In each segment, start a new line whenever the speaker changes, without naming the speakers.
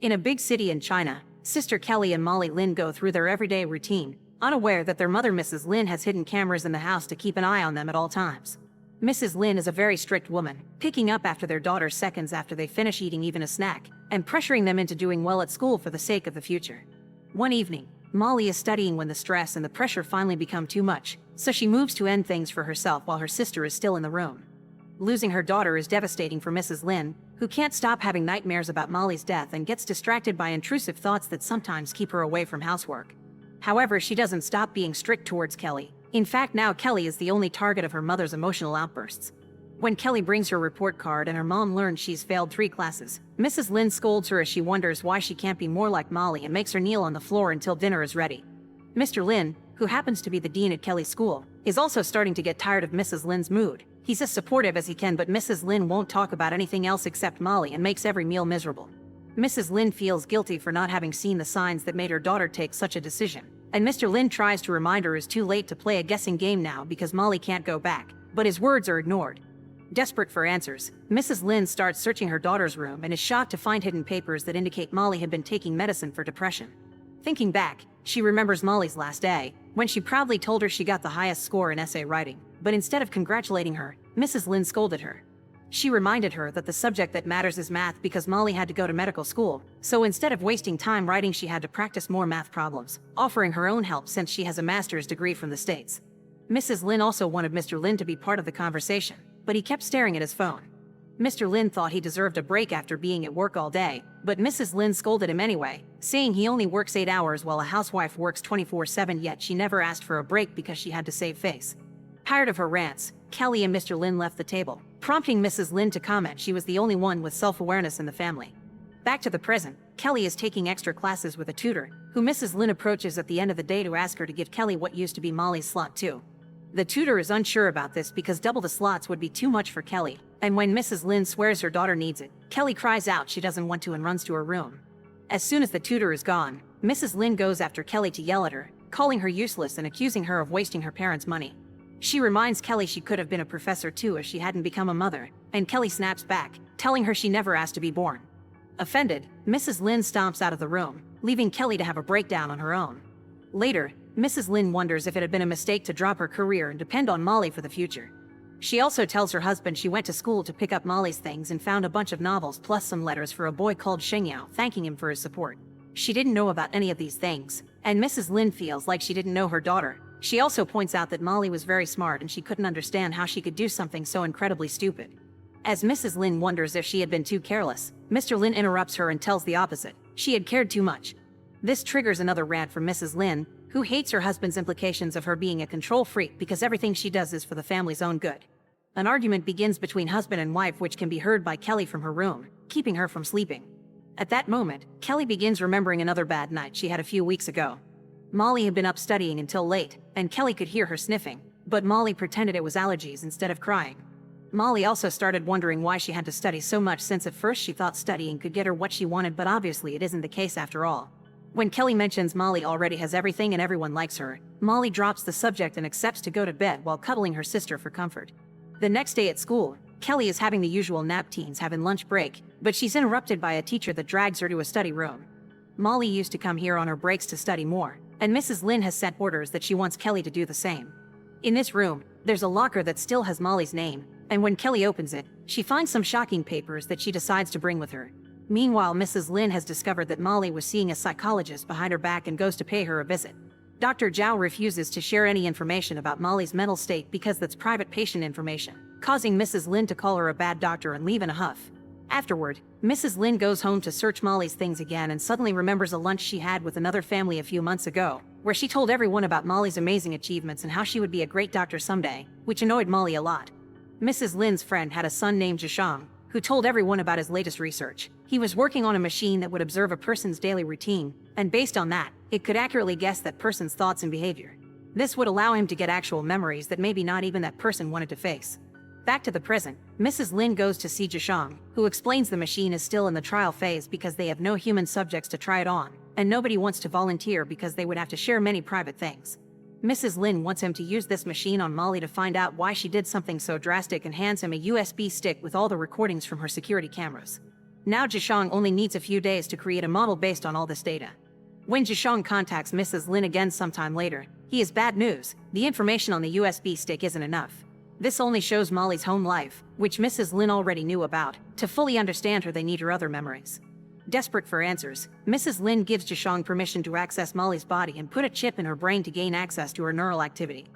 In a big city in China, Sister Kelly and Molly Lin go through their everyday routine, unaware that their mother Mrs. Lin has hidden cameras in the house to keep an eye on them at all times. Mrs. Lin is a very strict woman, picking up after their daughter seconds after they finish eating even a snack, and pressuring them into doing well at school for the sake of the future. One evening, Molly is studying when the stress and the pressure finally become too much, so she moves to end things for herself while her sister is still in the room. Losing her daughter is devastating for Mrs. Lin, who can't stop having nightmares about Molly's death and gets distracted by intrusive thoughts that sometimes keep her away from housework. However, she doesn't stop being strict towards Kelly. In fact, now Kelly is the only target of her mother's emotional outbursts. When Kelly brings her report card and her mom learns she's failed 3 classes, Mrs. Lin scolds her as she wonders why she can't be more like Molly and makes her kneel on the floor until dinner is ready. Mr. Lin, who happens to be the dean at Kelly's school, is also starting to get tired of Mrs. Lin's mood. He's as supportive as he can, but Mrs. Lin won't talk about anything else except Molly and makes every meal miserable. Mrs. Lin feels guilty for not having seen the signs that made her daughter take such a decision, and Mr. Lin tries to remind her it's too late to play a guessing game now because Molly can't go back, but his words are ignored. Desperate for answers, Mrs. Lin starts searching her daughter's room and is shocked to find hidden papers that indicate Molly had been taking medicine for depression. Thinking back, she remembers Molly's last day, when she proudly told her she got the highest score in essay writing, but instead of congratulating her, Mrs. Lin scolded her. She reminded her that the subject that matters is math because Molly had to go to medical school, so instead of wasting time writing she had to practice more math problems, offering her own help since she has a master's degree from the States. Mrs. Lin also wanted Mr. Lin to be part of the conversation, but he kept staring at his phone. Mr. Lin thought he deserved a break after being at work all day, but Mrs. Lin scolded him anyway, saying he only works 8 hours while a housewife works 24/7, yet she never asked for a break because she had to save face. Tired of her rants, Kelly and Mr. Lin left the table, prompting Mrs. Lin to comment she was the only one with self-awareness in the family. Back to the present, Kelly is taking extra classes with a tutor, who Mrs. Lin approaches at the end of the day to ask her to give Kelly what used to be Molly's slot too. The tutor is unsure about this because double the slots would be too much for Kelly, and when Mrs. Lin swears her daughter needs it, Kelly cries out she doesn't want to and runs to her room. As soon as the tutor is gone, Mrs. Lin goes after Kelly to yell at her, calling her useless and accusing her of wasting her parents' money. She reminds Kelly she could have been a professor too if she hadn't become a mother, and Kelly snaps back, telling her she never asked to be born. Offended, Mrs. Lin stomps out of the room, leaving Kelly to have a breakdown on her own. Later, Mrs. Lin wonders if it had been a mistake to drop her career and depend on Molly for the future. She also tells her husband she went to school to pick up Molly's things and found a bunch of novels plus some letters for a boy called Shengyao thanking him for his support. She didn't know about any of these things, and Mrs. Lin feels like she didn't know her daughter. She also points out that Molly was very smart and she couldn't understand how she could do something so incredibly stupid. As Mrs. Lin wonders if she had been too careless, Mr. Lin interrupts her and tells the opposite. She had cared too much. This triggers another rant from Mrs. Lin, who hates her husband's implications of her being a control freak because everything she does is for the family's own good. An argument begins between husband and wife, which can be heard by Kelly from her room, keeping her from sleeping. At that moment, Kelly begins remembering another bad night she had a few weeks ago. Molly had been up studying until late, and Kelly could hear her sniffing, but Molly pretended it was allergies instead of crying. Molly also started wondering why she had to study so much, since at first she thought studying could get her what she wanted, but obviously it isn't the case after all. When Kelly mentions Molly already has everything and everyone likes her, Molly drops the subject and accepts to go to bed while cuddling her sister for comfort. The next day at school, Kelly is having the usual nap teens have in lunch break, but she's interrupted by a teacher that drags her to a study room. Molly used to come here on her breaks to study more, and Mrs. Lin has set orders that she wants Kelly to do the same. In this room, there's a locker that still has Molly's name, and when Kelly opens it, she finds some shocking papers that she decides to bring with her. Meanwhile, Mrs. Lin has discovered that Molly was seeing a psychologist behind her back and goes to pay her a visit. Dr. Zhao refuses to share any information about Molly's mental state because that's private patient information, causing Mrs. Lin to call her a bad doctor and leave in a huff. Afterward, Mrs. Lin goes home to search Molly's things again and suddenly remembers a lunch she had with another family a few months ago, where she told everyone about Molly's amazing achievements and how she would be a great doctor someday, which annoyed Molly a lot. Mrs. Lin's friend had a son named Zhishang, who told everyone about his latest research. He was working on a machine that would observe a person's daily routine, and based on that, it could accurately guess that person's thoughts and behavior. This would allow him to get actual memories that maybe not even that person wanted to face. Back to the present, Mrs. Lin goes to see Zhishang, who explains the machine is still in the trial phase because they have no human subjects to try it on, and nobody wants to volunteer because they would have to share many private things. Mrs. Lin wants him to use this machine on Molly to find out why she did something so drastic and hands him a USB stick with all the recordings from her security cameras. Now Jishang only needs a few days to create a model based on all this data. When Jishang contacts Mrs. Lin again sometime later, he has bad news. The information on the USB stick isn't enough. This only shows Molly's home life, which Mrs. Lin already knew about. To fully understand her, they need her other memories. Desperate for answers, Mrs. Lin gives Jishang permission to access Molly's body and put a chip in her brain to gain access to her neural activity.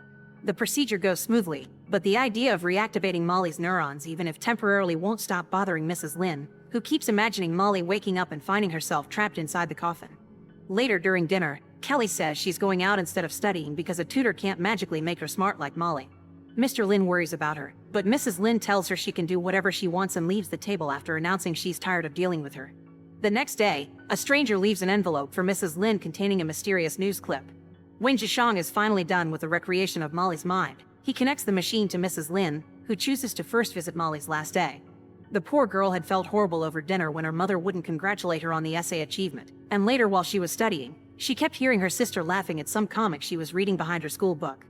The procedure goes smoothly, but the idea of reactivating Molly's neurons, even if temporarily, won't stop bothering Mrs. Lin, who keeps imagining Molly waking up and finding herself trapped inside the coffin. Later during dinner, Kelly says she's going out instead of studying because a tutor can't magically make her smart like Molly. Mr. Lin worries about her, but Mrs. Lin tells her she can do whatever she wants and leaves the table after announcing she's tired of dealing with her. The next day, a stranger leaves an envelope for Mrs. Lin containing a mysterious news clip. When Jishang is finally done with the recreation of Molly's mind, he connects the machine to Mrs. Lin, who chooses to first visit Molly's last day. The poor girl had felt horrible over dinner when her mother wouldn't congratulate her on the essay achievement, and later while she was studying, she kept hearing her sister laughing at some comic she was reading behind her school book.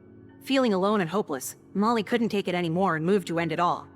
Feeling alone and hopeless, Molly couldn't take it anymore and moved to end it all.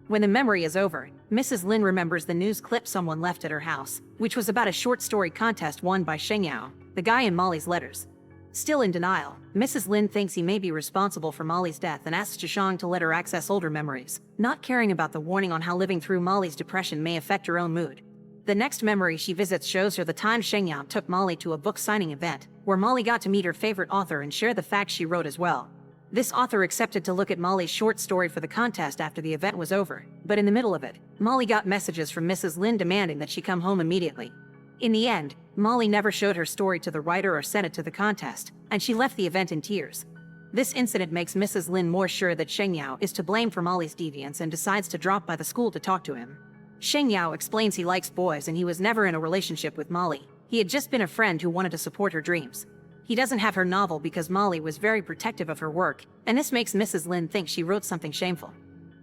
When the memory is over, Mrs. Lin remembers the news clip someone left at her house, which was about a short story contest won by Sheng Yao, the guy in Molly's letters. Still in denial, Mrs. Lin thinks he may be responsible for Molly's death and asks Jishang to let her access older memories, not caring about the warning on how living through Molly's depression may affect her own mood. The next memory she visits shows her the time Sheng Yao took Molly to a book signing event, where Molly got to meet her favorite author and share the facts she wrote as well. This author accepted to look at Molly's short story for the contest after the event was over, but in the middle of it, Molly got messages from Mrs. Lin demanding that she come home immediately. In the end, Molly never showed her story to the writer or sent it to the contest, and she left the event in tears. This incident makes Mrs. Lin more sure that Sheng Yao is to blame for Molly's deviance and decides to drop by the school to talk to him. Sheng Yao explains he likes boys and he was never in a relationship with Molly. He had just been a friend who wanted to support her dreams. He doesn't have her novel because Molly was very protective of her work, and this makes Mrs. Lin think she wrote something shameful.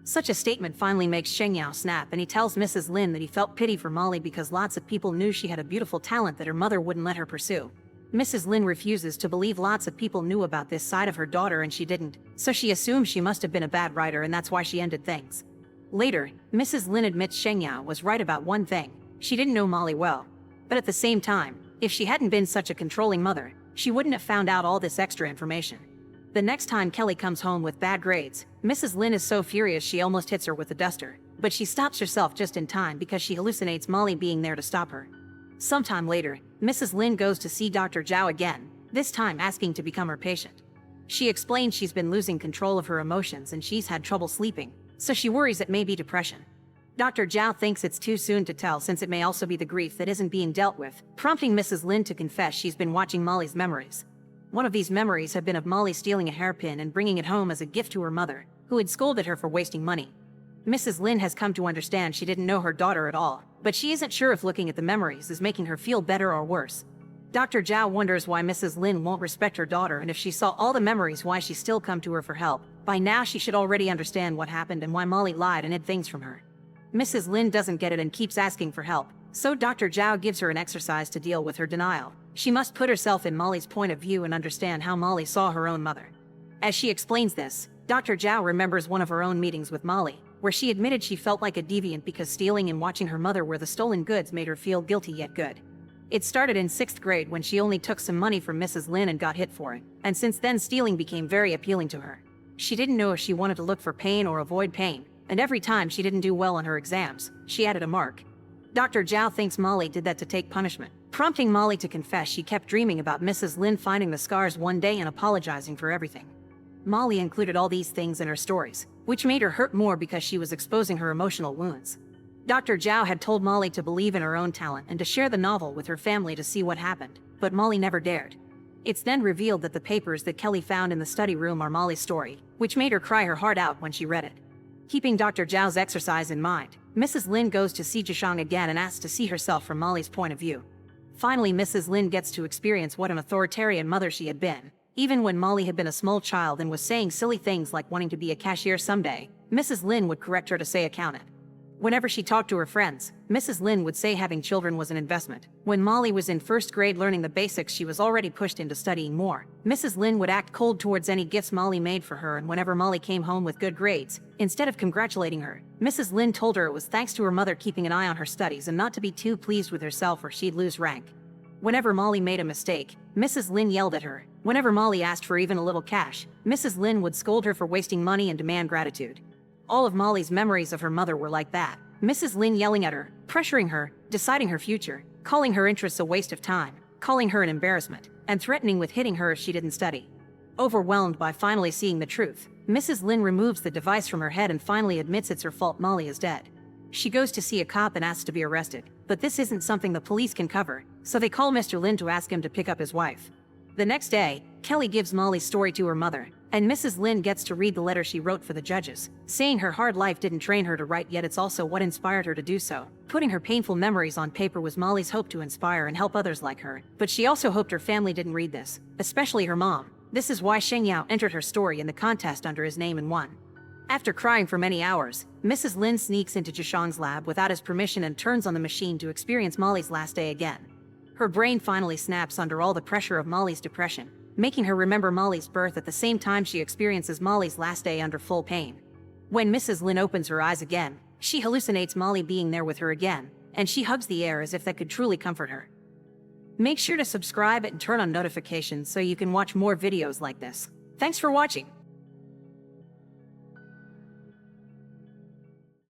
Such a statement finally makes Sheng Yao snap, and he tells Mrs. Lin that he felt pity for Molly because lots of people knew she had a beautiful talent that her mother wouldn't let her pursue. Mrs. Lin refuses to believe lots of people knew about this side of her daughter and she didn't, so she assumes she must have been a bad writer and that's why she ended things. Later, Mrs. Lin admits Sheng Yao was right about one thing: she didn't know Molly well. But at the same time, if she hadn't been such a controlling mother, she wouldn't have found out all this extra information. The next time Kelly comes home with bad grades, Mrs. Lin is so furious she almost hits her with a duster, but she stops herself just in time because she hallucinates Molly being there to stop her. Sometime later, Mrs. Lin goes to see Dr. Zhao again, this time asking to become her patient. She explains she's been losing control of her emotions and she's had trouble sleeping, so she worries it may be depression. Dr. Zhao thinks it's too soon to tell since it may also be the grief that isn't being dealt with, prompting Mrs. Lin to confess she's been watching Molly's memories. One of these memories had been of Molly stealing a hairpin and bringing it home as a gift to her mother, who had scolded her for wasting money. Mrs. Lin has come to understand she didn't know her daughter at all, but she isn't sure if looking at the memories is making her feel better or worse. Dr. Zhao wonders why Mrs. Lin won't respect her daughter, and if she saw all the memories, why she still come to her for help. By now she should already understand what happened and why Molly lied and hid things from her. Mrs. Lin doesn't get it and keeps asking for help, so Dr. Zhao gives her an exercise to deal with her denial. She must put herself in Molly's point of view and understand how Molly saw her own mother. As she explains this, Dr. Zhao remembers one of her own meetings with Molly, where she admitted she felt like a deviant because stealing and watching her mother wear the stolen goods made her feel guilty yet good. It started in 6th grade when she only took some money from Mrs. Lin and got hit for it, and since then stealing became very appealing to her. She didn't know if she wanted to look for pain or avoid pain, and every time she didn't do well on her exams, she added a mark. Dr. Zhao thinks Molly did that to take punishment, prompting Molly to confess she kept dreaming about Mrs. Lin finding the scars one day and apologizing for everything. Molly included all these things in her stories, which made her hurt more because she was exposing her emotional wounds. Dr. Zhao had told Molly to believe in her own talent and to share the novel with her family to see what happened, but Molly never dared. It's then revealed that the papers that Kelly found in the study room are Molly's story, which made her cry her heart out when she read it. Keeping Dr. Zhao's exercise in mind, Mrs. Lin goes to see Jishang again and asks to see herself from Molly's point of view. Finally, Mrs. Lin gets to experience what an authoritarian mother she had been. Even when Molly had been a small child and was saying silly things like wanting to be a cashier someday, Mrs. Lin would correct her to say accountant. Whenever she talked to her friends, Mrs. Lin would say having children was an investment. When Molly was in first grade learning the basics, she was already pushed into studying more. Mrs. Lin would act cold towards any gifts Molly made for her, and whenever Molly came home with good grades, instead of congratulating her, Mrs. Lin told her it was thanks to her mother keeping an eye on her studies and not to be too pleased with herself or she'd lose rank. Whenever Molly made a mistake, Mrs. Lin yelled at her. Whenever Molly asked for even a little cash, Mrs. Lin would scold her for wasting money and demand gratitude. All of Molly's memories of her mother were like that. Mrs. Lin yelling at her, pressuring her, deciding her future, calling her interests a waste of time, calling her an embarrassment, and threatening with hitting her if she didn't study. Overwhelmed by finally seeing the truth, Mrs. Lin removes the device from her head and finally admits it's her fault Molly is dead. She goes to see a cop and asks to be arrested, but this isn't something the police can cover, so they call Mr. Lin to ask him to pick up his wife. The next day, Kelly gives Molly's story to her mother, and Mrs. Lin gets to read the letter she wrote for the judges, saying her hard life didn't train her to write, yet it's also what inspired her to do so. Putting her painful memories on paper was Molly's hope to inspire and help others like her, but she also hoped her family didn't read this, especially her mom. This is why Sheng Yao entered her story in the contest under his name and won. After crying for many hours, Mrs. Lin sneaks into Zhishang's lab without his permission and turns on the machine to experience Molly's last day again. Her brain finally snaps under all the pressure of Molly's depression, making her remember Molly's birth at the same time she experiences Molly's last day under full pain. When Mrs. Lin opens her eyes again, she hallucinates Molly being there with her again, and she hugs the air as if that could truly comfort her. Make sure to subscribe and turn on notifications so you can watch more videos like this. Thanks for watching.